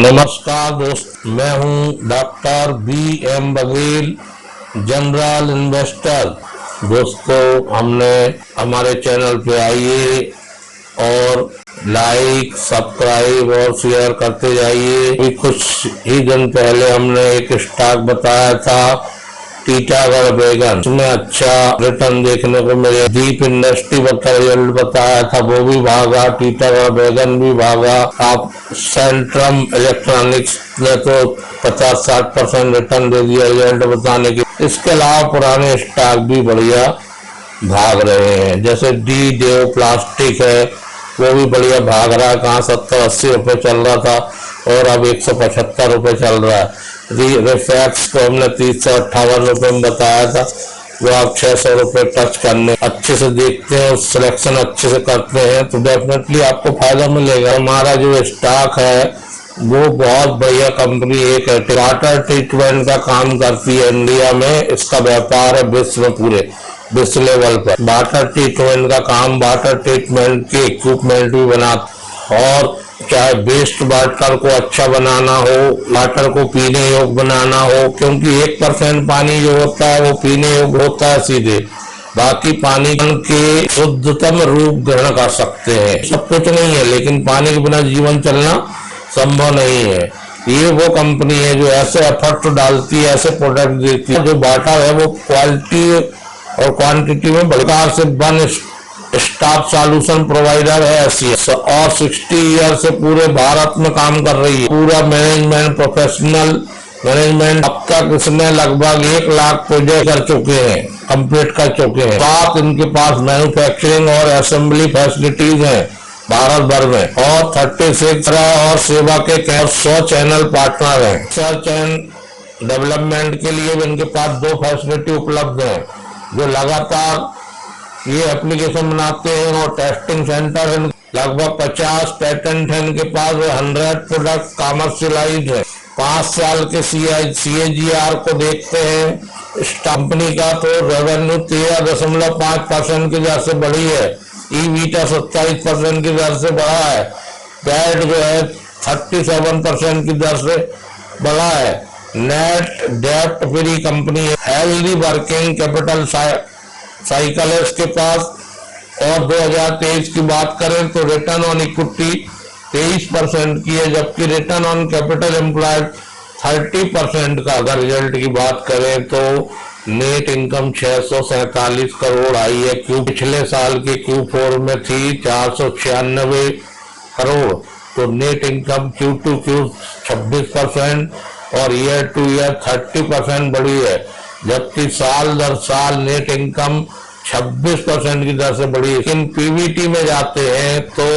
नमस्कार दोस्त, मैं हूं doctor B.M. Baghel, general investor. दोस्तों, हमने हमारे चैनल पे आइए और लाइक, सब्सक्राइब और शेयर करते जाइए। अभी कुछ ही दिन पहले हमने एक स्टॉक बताया था, टीटागढ़ बैगन, उसमें अच्छा रिटर्न देखने को मिले। दीप इंडस्ट्री का रिजल्ट बताया था, वो भी भागा, टीटागढ़ बैगन भी भागा। आप सेंट्रम इलेक्ट्रॉनिक्स ने तो 50-60% रिटर्न दे दिया रिजल्ट बताने के। इसके अलावा पुराने स्टॉक भी बढ़िया भाग रहे हैं, जैसे डी देव प्लास्टिक है, वो भी बढ़िया भाग रहा है। कहाँ 70-80 रुपए चल रहा था और अब 175 रुपए चल रहा है। रिफैक्स को हमने 358 रुपए में बताया था, वो आप 600 रुपए टच करने अच्छे से देखते हैं और सिलेक्शन अच्छे से करते हैं तो डेफिनेटली आपको फायदा मिलेगा। हमारा जो स्टॉक है वो बहुत बढ़िया कंपनी एक है, वाटर ट्रीटमेंट का काम करती है इंडिया में। इसका व्यापार है विश्व में, पूरे विश्व लेवल पर वाटर ट्रीटमेंट का काम, वाटर ट्रीटमेंट के इक्विपमेंट भी बनाते, और चाहे वेस्ट वाटर को अच्छा बनाना हो, वाटर को पीने योग्य बनाना हो, क्योंकि 1% पानी जो होता है वो पीने योग्य होता है सीधे, बाकी पानी के शुद्धतम रूप ग्रहण कर सकते हैं। सब कुछ नहीं है, लेकिन पानी के बिना जीवन चलना संभव नहीं है। ये वो कंपनी है जो ऐसे एफर्ट डालती है, ऐसे प्रोडक्ट देती है, जो वाटर है वो क्वालिटी और क्वांटिटी में बड़कार से वन स्टॉप सॉल्यूशन प्रोवाइडर है ऐसी, और 60 ईयर से पूरे भारत में काम कर रही है। पूरा मैनेजमेंट, प्रोफेशनल मैनेजमेंट। अब तक इसने लगभग 1 लाख प्रोजेक्ट कर चुके हैं, कंप्लीट कर चुके हैं। साथ इनके पास मैन्युफैक्चरिंग और असेंबली फैसिलिटीज हैं भारत भर में, और 36 और सेवा के 100 चैनल पार्टनर हैं। रिसर्च एंड डेवलपमेंट के लिए इनके पास 2 फैसिलिटी उपलब्ध है, जो लगातार ये एप्लीकेशन बनाते हैं, और टेस्टिंग सेंटर लगभग 50 पेटेंट है इनके पास, 100 प्रोडक्ट कॉमर्शियलाइज्ड है। 5 साल के CAGR को देखते हैं इस कंपनी का, तो रेवेन्यू 13.5% की दर से बढ़ी है, EBITDA 27% की दर से बढ़ा है, पैट जो है 37% की दर से बढ़ा है। नेट डेब्ट फ्री कंपनी है, हेल्दी वर्किंग कैपिटल साइकिल है इसके पास। और 2023 की बात करें तो रिटर्न ऑन इक्विटी 23% की है, जबकि रिटर्न ऑन कैपिटल एम्प्लॉयड 30% का। अगर रिजल्ट की बात करें तो नेट इनकम 647 करोड़ आई है, पिछले साल के Q4 में थी 496 करोड़। तो नेट इनकम Q2Q 26% और ईयर टू ईयर 30% बढ़ी है, जबकि साल दर साल नेट इनकम 26% की दर से बढ़ी है। लेकिन पीवीटी में जाते हैं तो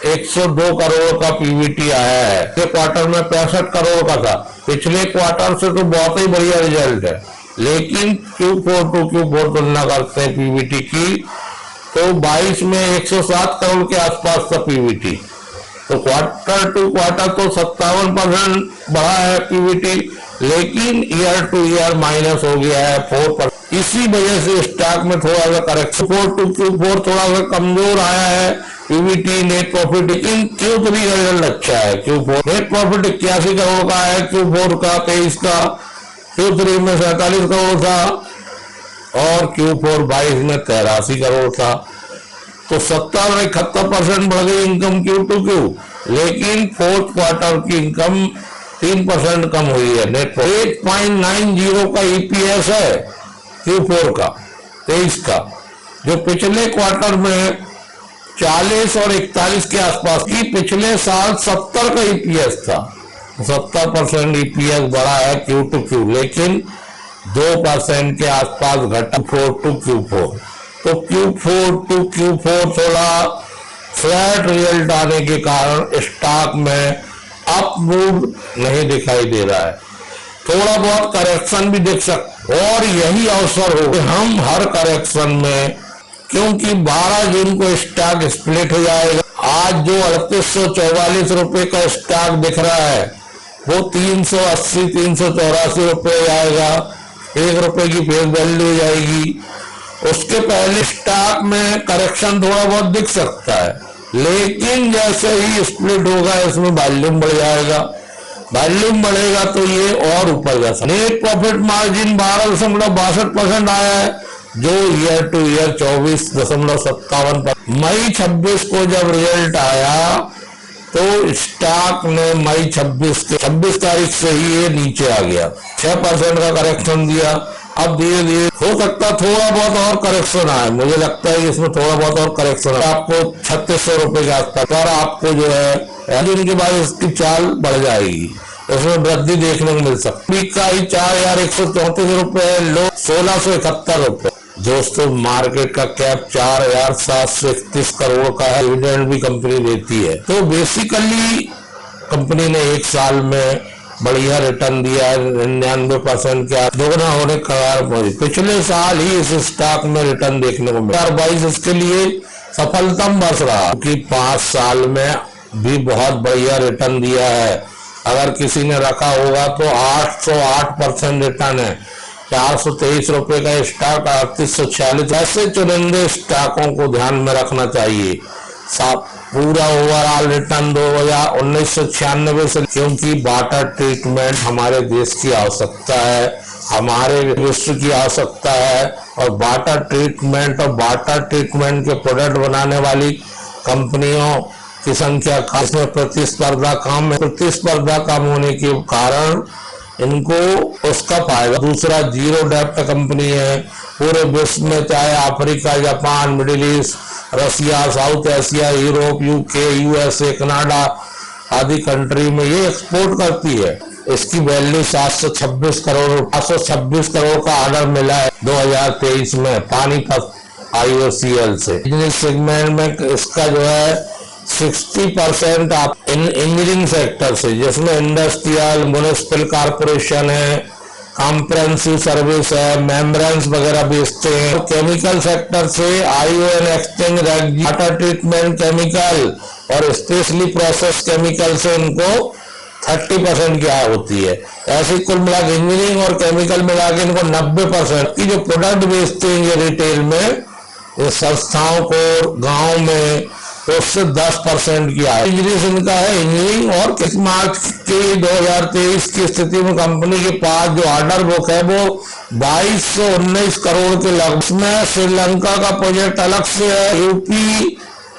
102 करोड़ का पीवीटी आया है। पिछले क्वार्टर में 65 करोड़ का था, पिछले क्वार्टर से तो बहुत ही बढ़िया रिजल्ट है। लेकिन Q4 to Q4 तुलना करते हैं पीवीटी की, तो 22 में 107 करोड़ के आसपास था पीवीटी, तो क्वार्टर टू क्वार्टर तो 57% बढ़ा है पीवीटी, लेकिन ईयर टू ईयर माइनस हो गया है 4%। इसी वजह से स्टॉक में थोड़ा सा करेक्शन, Q4 to Q4 थोड़ा सा कमजोर आया है पीवीटी, नेट प्रॉफिट। लेकिन Q3 का रिजल्ट अच्छा है। Q4 नेट प्रॉफिट 81 करोड़ का है, Q4 का 23 का, Q3 में 47 करोड़ था और Q4 22 में 83 करोड़ था, तो 70-71% बढ़ गई इनकम Q2Q। लेकिन फोर्थ क्वार्टर की इनकम 3% कम हुई है। नेट 8.90 का EPS है Q4 का 23 का, जो पिछले क्वार्टर में 40 और 41 के आसपास की, पिछले साल 70 का EPS था। 70% EPS बढ़ा है Q2Q, लेकिन 2% के आसपास घटा Q4 to Q4। तो Q4 to Q4 थोड़ा फ्लैट रिजल्ट आने के कारण स्टॉक में अप मूव नहीं दिखाई दे रहा है, थोड़ा बहुत करेक्शन भी दिख सकता, और यही अवसर हो कि हम हर करेक्शन में, क्योंकि 12 जून को स्टॉक स्प्लिट हो जाएगा। आज जो 3844 रुपए का स्टॉक दिख रहा है वो 380-384 रुपए आएगा, 1 रुपए की फेस वैल्यू जाएगी। उसके पहले स्टॉक में करेक्शन थोड़ा बहुत दिख सकता है, लेकिन जैसे ही स्प्लिट होगा इसमें वॉल्यूम बढ़ जाएगा, वॉल्यूम बढ़ेगा तो ये और ऊपर जा सकता है। नेट प्रॉफिट मार्जिन 12.62% आया है, जो ईयर टू ईयर 24.57। मई 26 को जब रिजल्ट आया तो स्टॉक ने मई 26 तारीख से ही ये नीचे आ गया, 6% का करेक्शन दिया। अब धीरे धीरे हो सकता थोड़ा बहुत और करेक्शन आए, मुझे लगता है कि इसमें थोड़ा बहुत और करेक्शन है। आपको 3600 रुपए के आसपास पर आपको जो है दिन के बाद इसकी चाल बढ़ जाएगी, उसमें वृद्धि देखने को मिल सकती है। का ही 4134 रुपए, लो 1671 रुपए। दोस्तों मार्केट का कैप 4731 करोड़ का है, डिविडेंड भी कंपनी देती है। तो बेसिकली कंपनी ने एक साल में बढ़िया रिटर्न दिया है, 99% का दोगुना होने कगार पर। पिछले साल ही इस स्टॉक में रिटर्न देखने को मिला। 2022 इसके लिए सफलतम वर्ष रहा, क्योंकि 5 साल में भी बहुत बढ़िया रिटर्न दिया है। अगर किसी ने रखा होगा तो 808% रिटर्न है। 423 रुपए का स्टॉक, 3846। ऐसे चुनिंदे स्टॉकों को ध्यान में रखना चाहिए। पूरा ओवरऑल रिटर्न 1996 से, क्योंकि वाटर ट्रीटमेंट हमारे देश की आवश्यकता है, हमारे विश्व की आवश्यकता है। और वाटर ट्रीटमेंट के प्रोडक्ट बनाने वाली कंपनियों की संख्या कम, इसमें प्रतिस्पर्धा कम होने के कारण इनको उसका फायदा। दूसरा, जीरो डेब्ट कंपनी है। पूरे विश्व में चाहे Africa, Japan, Middle East, Russia, South Asia, Europe, UK, USA, Canada आदि कंट्री में ये एक्सपोर्ट करती है। इसकी वैल्यू 726 करोड़ का ऑर्डर मिला है 2023 में पानीपत IOCL से। बिजनेस सेगमेंट में इसका जो है 60% आप इंजीनियरिंग सेक्टर से, जिसमें इंडस्ट्रियल, म्युनिसिपल कॉर्पोरेशन है, कॉम्प्रेहेंसिव सर्विस है, मेम्ब्रेन्स वगैरह बेचते हैं। केमिकल सेक्टर से ION exchange, water treatment chemical और स्पेशली प्रोसेस केमिकल से इनको 30% की आय होती है। ऐसे कुल मिला के इंजीनियरिंग और केमिकल मिला के इनको 90% की जो प्रोडक्ट बेचते हैं ये रिटेल में, ये संस्थाओं को गांव में, तो उससे 10% की आय। बिजनेस इनका है इंजीनियरिंग। और किस मार्च के 2023 की स्थिति में कंपनी के पास जो ऑर्डर बुक है वो 2219 करोड़ के लगभग में। श्रीलंका का प्रोजेक्ट अलग से है, UP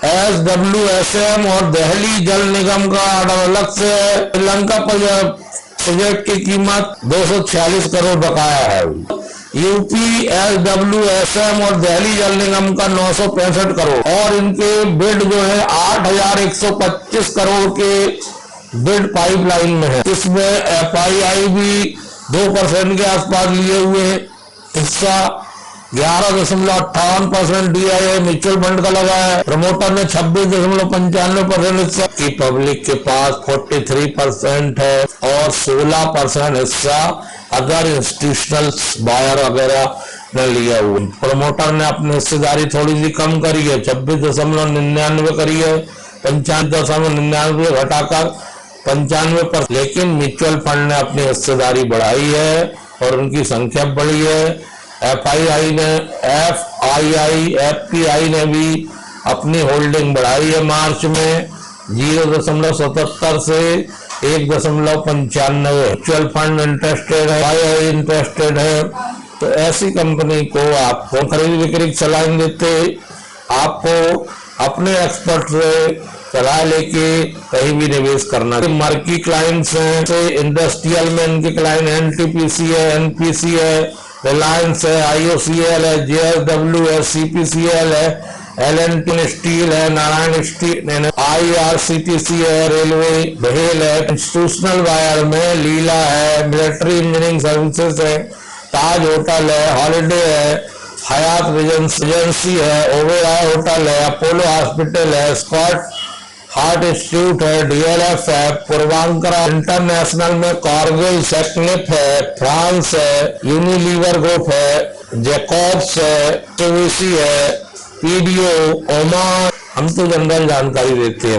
SWSM और दिल्ली जल निगम का ऑर्डर अलग से है। श्रीलंका प्रोजेक्ट की कीमत 246 करोड़ बकाया है। UP SWSM और दिल्ली जल निगम का 965 करोड़ और इनके बिड जो है 8125 करोड़ के बिड पाइपलाइन में है। इसमें FII भी 2% के आसपास लिए हुए हैं। हिस्सा 11.58% DII म्यूचुअल फंड का लगा है। प्रमोटर ने 26.95% हिस्सा की। पब्लिक के पास 43% है और 16% हिस्सा अदर इंस्टीट्यूशनल बायर वगैरह ने लिया हुआ। प्रमोटर ने अपनी हिस्सेदारी थोड़ी सी कम करी है, 26.99 करी है, 95.99 घटाकर 95%। लेकिन म्यूचुअल फंड ने अपनी हिस्सेदारी बढ़ाई है और उनकी संख्या बढ़ी है। FPI ने भी अपनी होल्डिंग बढ़ाई है मार्च में 0.77 से 1.95। म्यूचुअल फंड इंटरेस्टेड है, FII इंटरेस्टेड है। तो ऐसी कंपनी को आपको खरीद बिक्री की सलाह देते, आपको अपने एक्सपर्ट से सलाह लेके कहीं भी निवेश करना। मार्की क्लाइंट्स हैं, इंडस्ट्रियल में इनके क्लाइंट NTPC है, NPC है, रिलायंस है, IOCL है, JSW है, CPCL है, L&T स्टील है, नारायण स्टील, IRCTC है, रेलवे बहेल है। इंस्टीट्यूशनल बायर में लीला है, मिलिट्री इंजीनियरिंग सर्विसेज है, ताज होटल है, हॉलिडे है, हयात एजेंसी है, ओबेरॉय होटल है, अपोलो हॉस्पिटल है, स्कॉट हार्ट इंस्टीट्यूट है, DLF है, पूर्वांकरा इंटरनेशनल में कारगिल सेक्निफ है, फ्रांस है, यूनिलीवर ग्रुप है, जैकॉब्स है, TVC है, PDO, ओमान। हम तो जनरल जानकारी देते हैं।